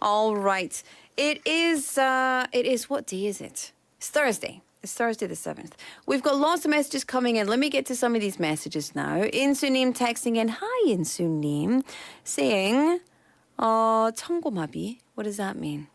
All right. It is, what day is it? It's Thursday. It's Thursday the 7th. We've got lots of messages coming in. Let me get to some of these messages now. Insunim texting in, hi Insunim, saying, 청고마비. What does that mean?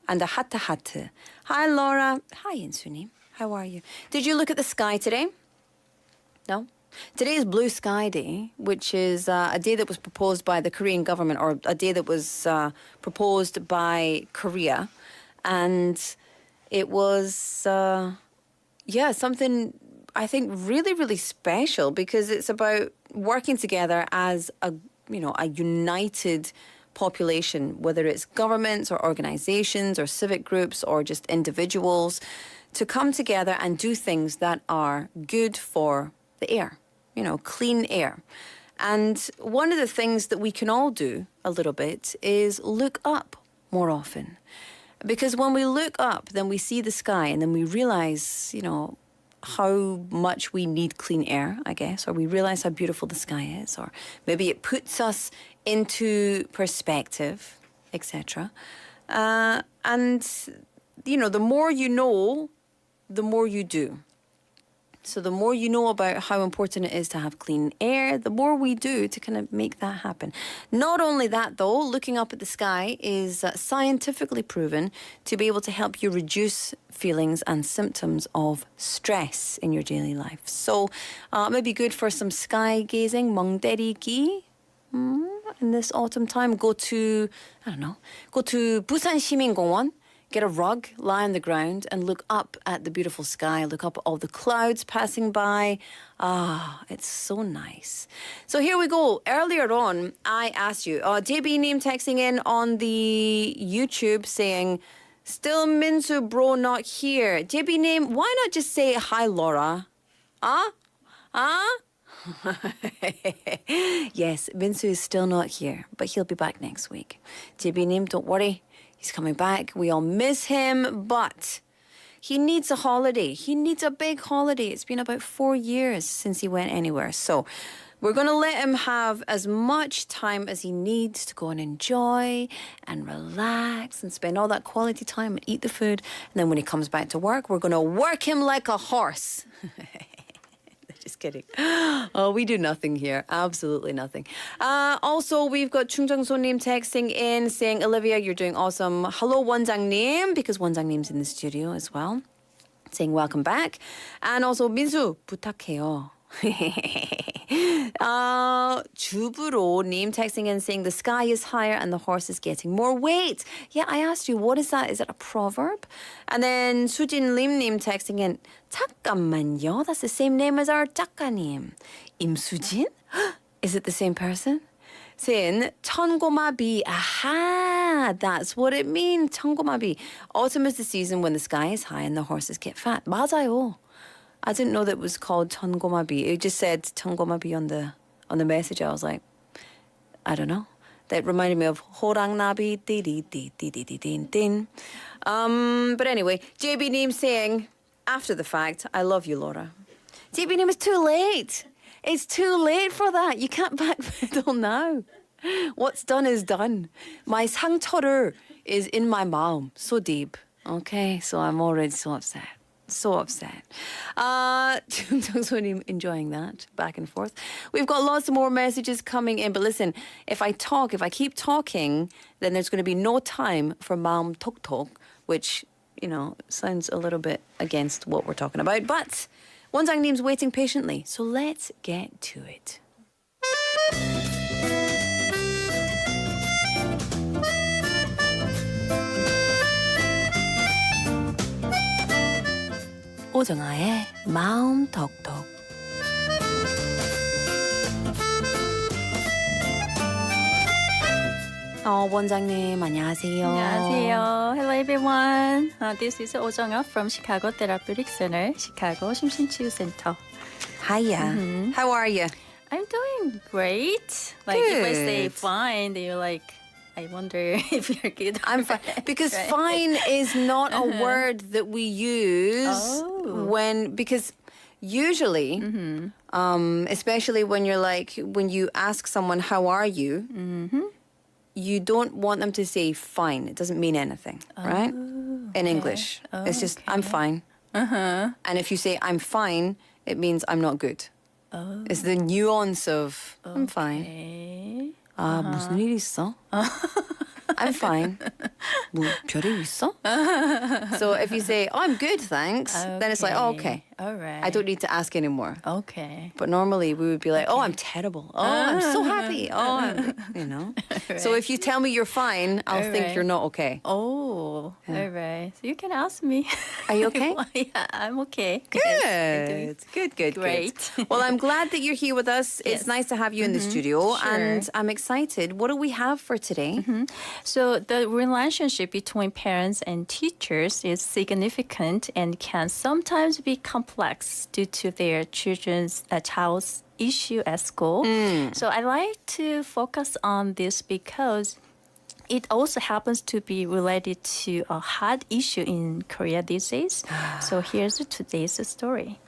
And a hatta. Hi Laura. Hi Insunim. How are you? Did you look at the sky today? No? Today is Blue Sky Day, which is a day that was proposed by the Korean government, or a day that was proposed by Korea. And it was, something I think really, really special, because it's about working together as a united population, whether it's governments or organizations or civic groups or just individuals, to come together and do things that are good for the air, clean air. And one of the things that we can all do a little bit is look up more often. Because when we look up, then we see the sky and then we realize, how much we need clean air, I guess, or we realize how beautiful the sky is, or maybe it puts us into perspective, etc. And, the more you know, the more you do. So the more you know about how important it is to have clean air, the more we do to kind of make that happen. Not only that, though, looking up at the sky is scientifically proven to be able to help you reduce feelings and symptoms of stress in your daily life. So it may be good for some sky gazing, 멍때리기. In this autumn time, go to Busan 시민공원. Get a rug, lie on the ground, and look up at the beautiful sky. Look up at all the clouds passing by. It's so nice. So here we go. Earlier on, I asked you, JB name texting in on the YouTube saying, still Minsu bro not here. JB name, why not just say, hi Laura? Yes, Minsu is still not here, but he'll be back next week. JB name, don't worry. He's coming back. We all miss him, but he needs a holiday. He needs a big holiday. It's been about 4 years since he went anywhere. So we're going to let him have as much time as he needs to go and enjoy and relax and spend all that quality time and eat the food. And then when he comes back to work, we're going to work him like a horse. Just kidding. Oh, we do nothing here. Absolutely nothing. Also, we've got 충정소님 texting in saying, Olivia, you're doing awesome. Hello, 원장님, because 원장님's in the studio as well. Saying welcome back. And also, 민수, 부탁해요. 주부로님 texting in saying the sky is higher and the horse is getting more weight. Yeah, I asked you, what is that? Is it a proverb? And then 수진림님 texting in, 잠깐만요. That's the same name as our 작가님. 임수진? Is it the same person? Saying 천고마비. Aha, that's what it means. 천고마비. Autumn is the season when the sky is high and the horses get fat. 맞아요. I didn't know that it was called 천고마비. It just said 천고마비 on the message. I was like, I don't know. That reminded me of 호랑나비 띠디띠디디딘딘. But anyway, JB Neem saying, after the fact, I love you, Laura. JB Neem, it's too late. It's too late for that. You can't backpedal now. What's done is done. My 상처를 is in my 마음, so deep. Okay, so I'm already so upset. So upset. 충정소님 enjoying that back and forth. We've got lots more messages coming in, but listen, if I keep talking, then there's going to be no time for 마음톡톡, which, sounds a little bit against what we're talking about. But 원장님's waiting patiently, so let's get to it. 오정아의 마음톡톡. 원장님 안녕하세요. 안녕하세요. Hello everyone. This is 오정아 from Chicago Therapeutic Center, Chicago 심신치유 Center. Hiya. How are you? I'm doing great. Like if I say fine, then you're like, I wonder if you're good. I'm fine. Because right? Fine is not a word that we use because usually, especially when you ask someone, how are you? you don't want them to say fine. It doesn't mean anything, right? In English. It's just, I'm fine. And if you say I'm fine, it means I'm not good. It's the nuance of I'm fine. Okay. 아, 무슨 일 있어? I'm fine. 뭐 별일 있어? So if you say, oh, I'm good, thanks, then it's like, oh, okay. All right. I don't need to ask anymore. Okay. But normally we would be like, oh, I'm terrible. Oh, I'm so happy. Oh, So if you tell me you're fine, I'll think right. you're not okay. Oh, all right. So you can ask me. Are you okay? Yeah, I'm okay. Yes, Good. Great. Well, I'm glad that you're here with us. Yes. It's nice to have you in the studio. Sure. And I'm excited. What do we have for today? So the relationship between parents and teachers is significant and can sometimes be complex due to their child's issue at school. So I like to focus on this because it also happens to be related to a hot issue in Korea these days. So here's today's story.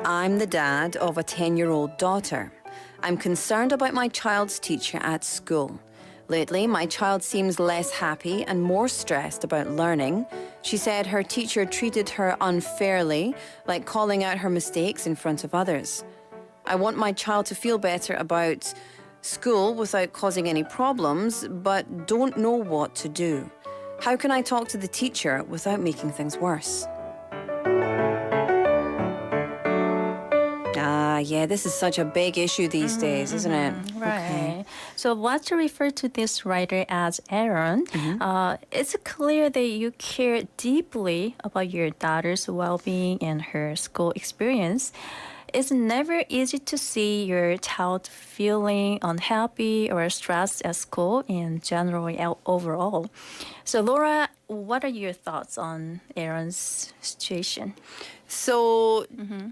I'm the dad of a 10-year-old daughter. I'm concerned about my child's teacher at school. Lately, my child seems less happy and more stressed about learning. She said her teacher treated her unfairly, like calling out her mistakes in front of others. I want my child to feel better about school without causing any problems, but don't know what to do. How can I talk to the teacher without making things worse? Yeah, this is such a big issue these days, isn't it? Right. Okay. So let's refer to this writer as Aaron. It's clear that you care deeply about your daughter's well-being and her school experience. It's never easy to see your child feeling unhappy or stressed at school and generally overall. So Laura, what are your thoughts on Aaron's situation? So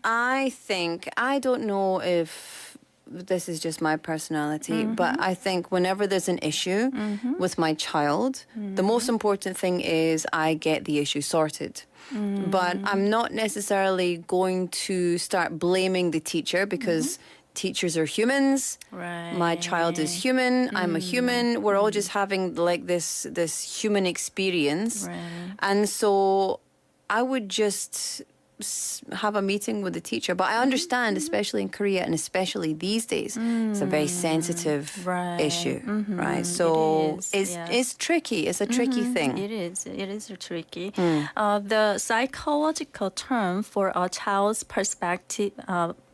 I think, I don't know if this is just my personality, but I think whenever there's an issue with my child, the most important thing is I get the issue sorted. But I'm not necessarily going to start blaming the teacher because teachers are humans. Right. My child is human. I'm a human. We're all just having like this human experience. Right. And so I would just have a meeting with the teacher. But I understand, especially in Korea and especially these days, it's a very sensitive issue, right? So It is, it's tricky. It's a tricky thing. It is tricky. The psychological term for a child's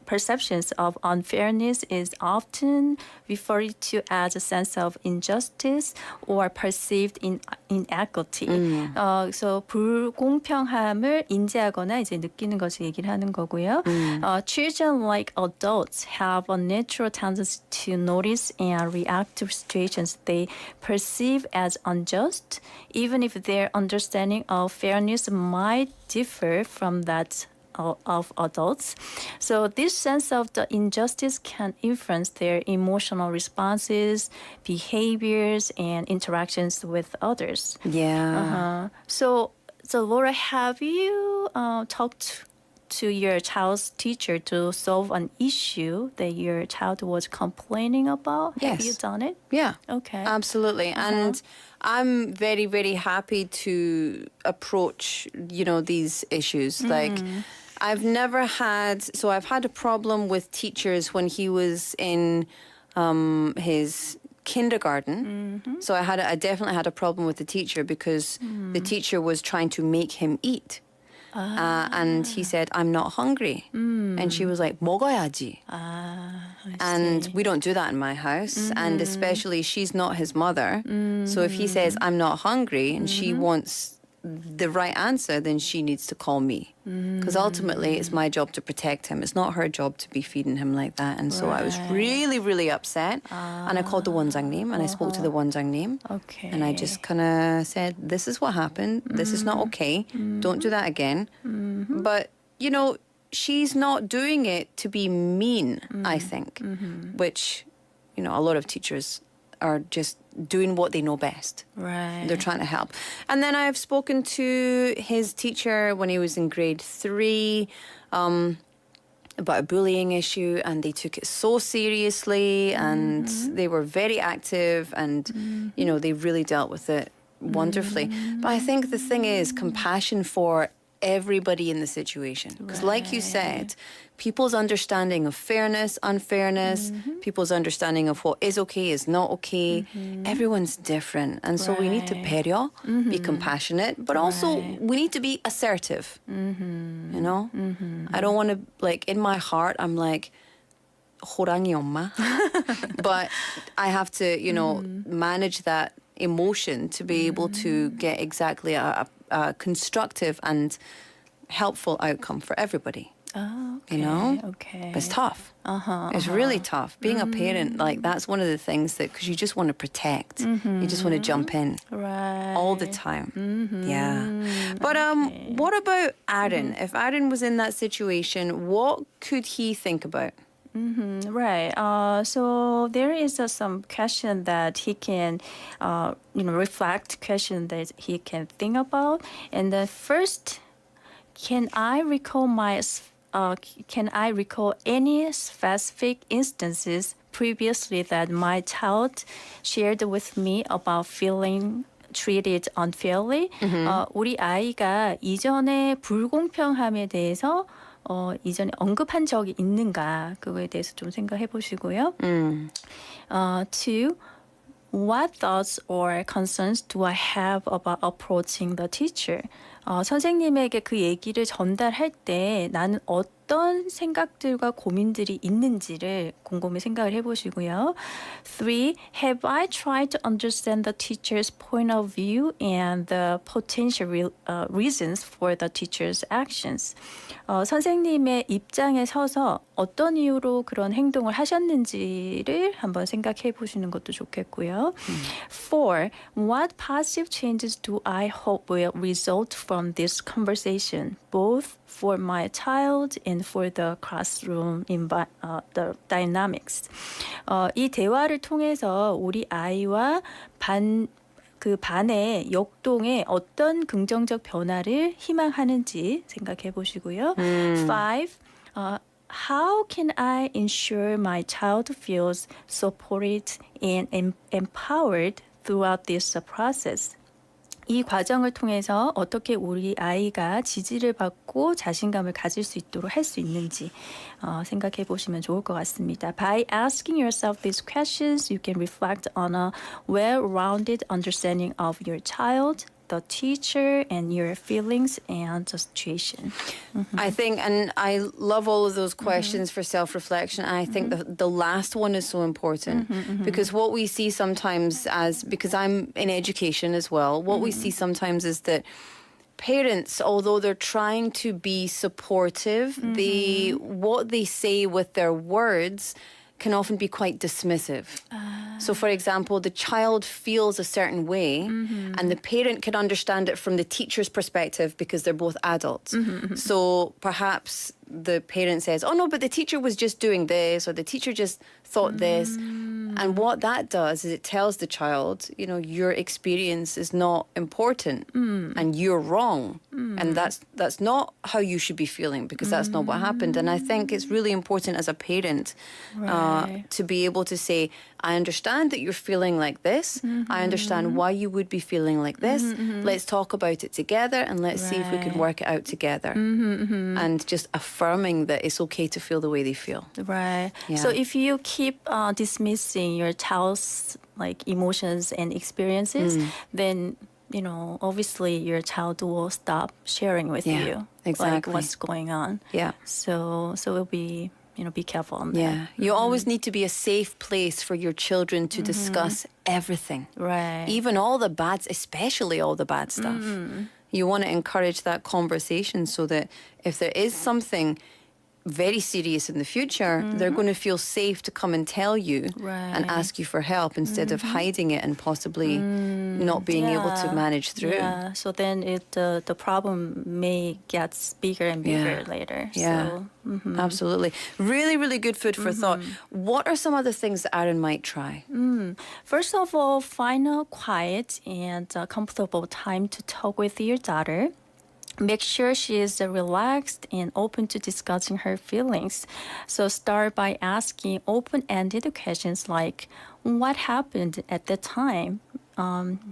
perceptions of unfairness is often referred to as a sense of injustice or perceived inequity. So 불공평함을 인지하거나 이제 느끼는 것을 얘기를 하는 거고요. Children, like adults, have a natural tendency to notice and react to situations they perceive as unjust, even if their understanding of fairness might differ from that of adults. So this sense of the injustice can influence their emotional responses, behaviors, and interactions with others. Yeah. So Laura, have you talked to your child's teacher to solve an issue that your child was complaining about? Have Yes. you done it? Yeah. Okay. Absolutely. And I'm very, very happy to approach, these issues. Like, I've had a problem with teachers when he was in his kindergarten. So I definitely had a problem with the teacher because the teacher was trying to make him eat. And he said, I'm not hungry. And she was like, 먹어야지. And we don't do that in my house. And especially, she's not his mother. So if he says, I'm not hungry, and she wants the right answer, then she needs to call me. Because ultimately, it's my job to protect him. It's not her job to be feeding him like that. And so I was really, really upset. And I called the 원장님 and I spoke to the 원장님. Okay. And I just kind of said, this is what happened. This is not okay. Don't do that again. But, she's not doing it to be mean, I think, which, a lot of teachers are just doing what they know best. Right. They're trying to help. And then I've spoken to his teacher when he was in grade 3 about a bullying issue, and they took it so seriously, and they were very active, and they really dealt with it wonderfully. But I think the thing is compassion for everybody in the situation, because like you said, people's understanding of fairness, unfairness, people's understanding of what is okay is not okay, everyone's different, and so we need to 배려, be compassionate, but also we need to be assertive. I don't want to, like, in my heart I'm like 호랑이 엄마 but I have to manage that emotion to be able to get exactly a constructive and helpful outcome for everybody. Oh, okay. Okay. But it's tough. It's really tough. Being a parent, like, that's one of the things that, because you just want to protect, you just want to jump in all the time. Yeah. But what about Aaron? If Aaron was in that situation, what could he think about? Right. So there is some question that he can, reflect, question that he can think about. And the first, can I recall any specific instances previously that my child shared with me about feeling treated unfairly? 우리 아이가 이전에 불공평함에 대해서 이전에 언급한 적이 있는가, 그거에 대해서 좀 생각해 보시고요. Two, what thoughts or concerns do I have about approaching the teacher? 선생님에게 그 얘기를 전달할 때 나는 어떤 생각들과 고민들이 있는지를 곰곰이 생각을 해보시고요. Three, have I tried to understand the teacher's point of view and the potential reasons for the teacher's actions? 선생님의 입장에 서서 어떤 이유로 그런 행동을 하셨는지를 한번 생각해 보시는 것도 좋겠고요. Four, what positive changes do I hope will result from this conversation, both for my child and for the classroom the dynamics? 이 대화를 통해서 우리 아이와 반의 역동에 어떤 긍정적 변화를 희망하는지 생각해 보시고요. Five, how can I ensure my child feels supported and empowered throughout this process? 이 과정을 통해서 어떻게 우리 아이가 지지를 받고 자신감을 가질 수 있도록 할 수 있는지 생각해 보시면 좋을 것 같습니다. By asking yourself these questions, you can reflect on a well-rounded understanding of your child, the teacher, and your feelings and the situation. I think, and I love all of those questions for self-reflection. And I think the last one is so important because what we see sometimes because I'm in education as well, what we see sometimes is that parents, although they're trying to be supportive, what they say with their words can often be quite dismissive. So, for example, the child feels a certain way and the parent can understand it from the teacher's perspective because they're both adults. So perhaps the parent says, oh no, but the teacher was just doing this, or the teacher just thought this. And what that does is it tells the child, your experience is not important and you're wrong. And that's not how you should be feeling because that's not what happened. And I think it's really important as a parent to be able to say, I understand that you're feeling like this. I understand why you would be feeling like this. Let's talk about it together and let's see if we can work it out together. And just affirming that it's okay to feel the way they feel. Right. Yeah. So if you keep dismissing your child's emotions and experiences, then obviously your child will stop sharing with you exactly what's going on. Yeah. So it'll be be careful on that. Yeah. You always need to be a safe place for your children to discuss everything. Right. Even all the bad, especially all the bad stuff. You want to encourage that conversation so that if there is something very serious in the future, they're going to feel safe to come and tell you and ask you for help instead of hiding it and possibly not being able to manage through. Yeah, so then the problem may get bigger and bigger later. Yeah, So, absolutely. Really, really good food for thought. What are some other things that Aaron might try? First of all, find a quiet and comfortable time to talk with your daughter. Make sure she is relaxed and open to discussing her feelings. So start by asking open-ended questions like, what happened at the time?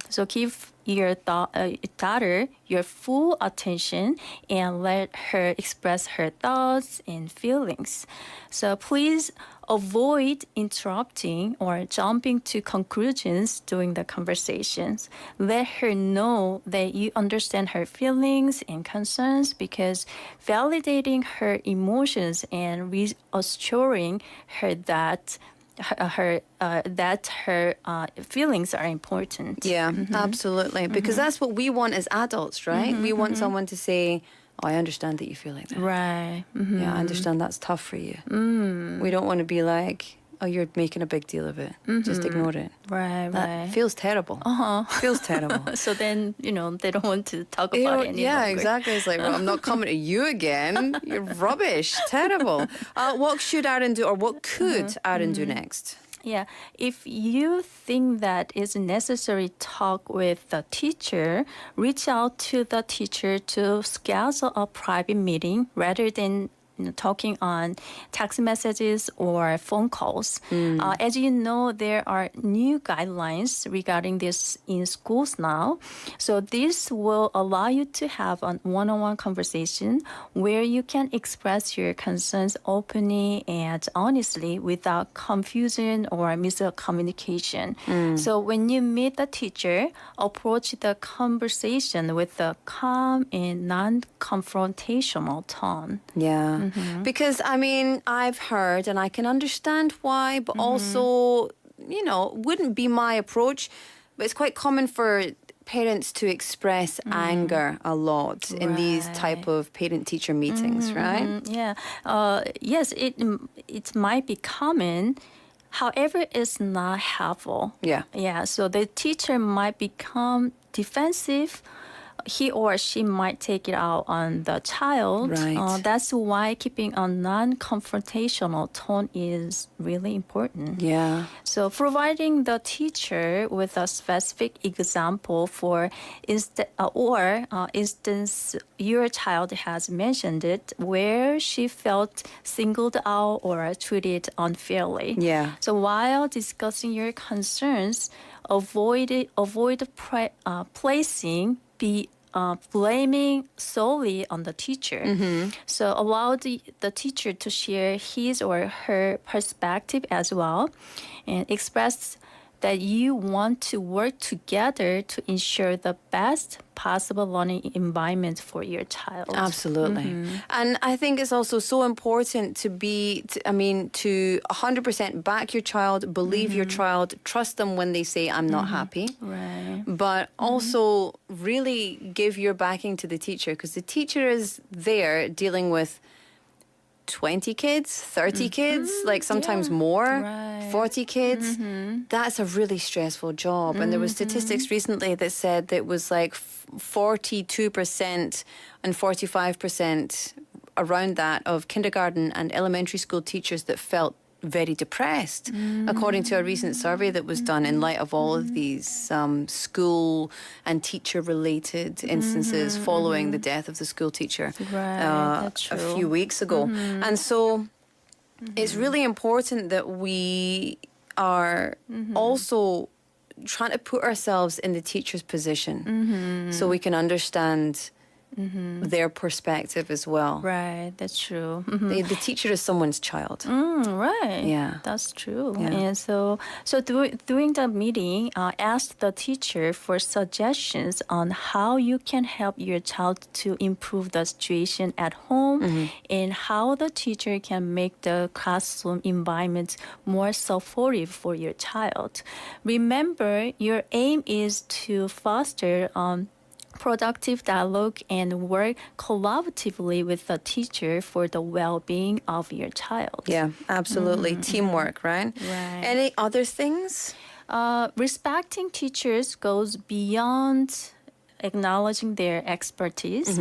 So give your daughter your full attention and let her express her thoughts and feelings. So please avoid interrupting or jumping to conclusions during the conversations. Let her know that you understand her feelings and concerns, because validating her emotions and reassuring her that her feelings are important. Yeah, absolutely. Because that's what we want as adults, right? We want someone to say, oh, I understand that you feel like that. Right. Yeah, I understand that's tough for you. We don't want to be like, oh, you're making a big deal of it. Just ignore it. Right. That feels terrible. Feels terrible. So then, they don't want to talk about it any Yeah, longer. exactly. It's like, well, I'm not coming to you again. You're rubbish. Terrible. What should Aaron do, or what could Aaron do next? Yeah, if you think that it's necessary, talk with the teacher. Reach out to the teacher to schedule a private meeting rather than talking on text messages or phone calls. As you know, there are new guidelines regarding this in schools now. So this will allow you to have a one-on-one conversation where you can express your concerns openly and honestly without confusion or miscommunication. So when you meet the teacher, approach the conversation with a calm and non-confrontational tone. Yeah. Because, I mean, I've heard, and I can understand why, but also, wouldn't be my approach. But it's quite common for parents to express anger a lot in these type of parent-teacher meetings, right? Yeah. Yes, it might be common. However, it's not helpful. Yeah. Yeah. So the teacher might become defensive. He or she might take it out on the child. Right. That's why keeping a non-confrontational tone is really important. Yeah. So providing the teacher with a specific example for instance your child has mentioned it where she felt singled out or treated unfairly. Yeah. So while discussing your concerns, avoid placing blaming solely on the teacher. So allow the teacher to share his or her perspective as well, and express that you want to work together to ensure the best possible learning environment for your child. Absolutely. And I think it's also so important to 100% back your child, believe your child, trust them when they say, I'm not happy. Right. But also really give your backing to the teacher, because the teacher is there dealing with 20 kids, 30 kids, like sometimes more, Right. 40 kids. That's a really stressful job. And there was statistics recently that said that it was like 42% and 45% around that of kindergarten and elementary school teachers that felt very depressed, according to a recent survey that was done in light of all of these school and teacher-related instances following the death of the school teacher That's a true. few weeks ago. And so it's really important that we are also trying to put ourselves in the teacher's position so we can understand their perspective as well. Right, that's true. The teacher is someone's child. Right. Yeah. That's true. Yeah. And so during the meeting, ask the teacher for suggestions on how you can help your child to improve the situation at home and how the teacher can make the classroom environment more supportive for your child. Remember, your aim is to foster productive dialogue and work collaboratively with the teacher for the well-being of your child. Yeah, absolutely. Teamwork, right? Right. Any other things? Respecting teachers goes beyond acknowledging their expertise.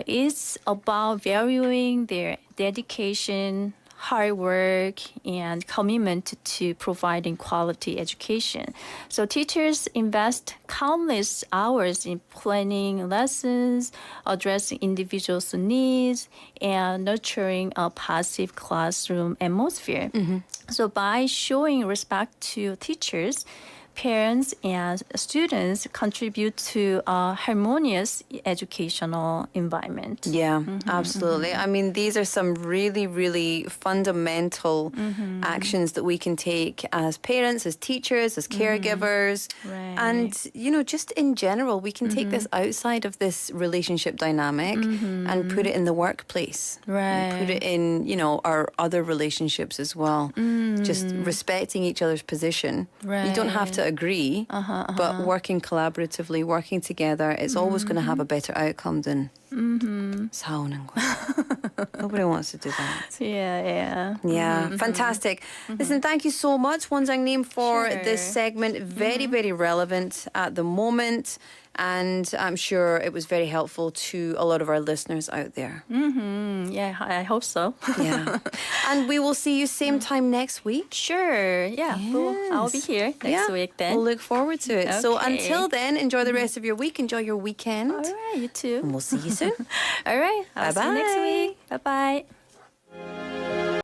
It's about valuing their dedication, hard work and commitment to providing quality education. So teachers invest countless hours in planning lessons, addressing individuals' needs, and nurturing a positive classroom atmosphere. So by showing respect to teachers, parents and students contribute to a harmonious educational environment. Yeah, absolutely. I mean, these are some really, really fundamental actions that we can take as parents, as teachers, as caregivers. Right. And, just in general, we can take this outside of this relationship dynamic and put it in the workplace. Right. And put it in, our other relationships as well. Just respecting each other's position. You don't have to agree, but working collaboratively, working together, it's always going to have a better outcome than 싸우는 거야. Nobody wants to do that. Yeah. Yeah, fantastic. Listen, thank you so much, 원장님, for Sure. this segment. Very, very relevant at the moment. And I'm sure it was very helpful to a lot of our listeners out there. Yeah, I hope so. Yeah. And we will see you same time next week. Sure. Yeah. Well, I'll be here next week then. We'll look forward to it. So Okay. until then, enjoy the rest of your week. Enjoy your weekend. All right, you too. And we'll see you soon. All right. I'll see you next Bye-bye. week. Bye-bye.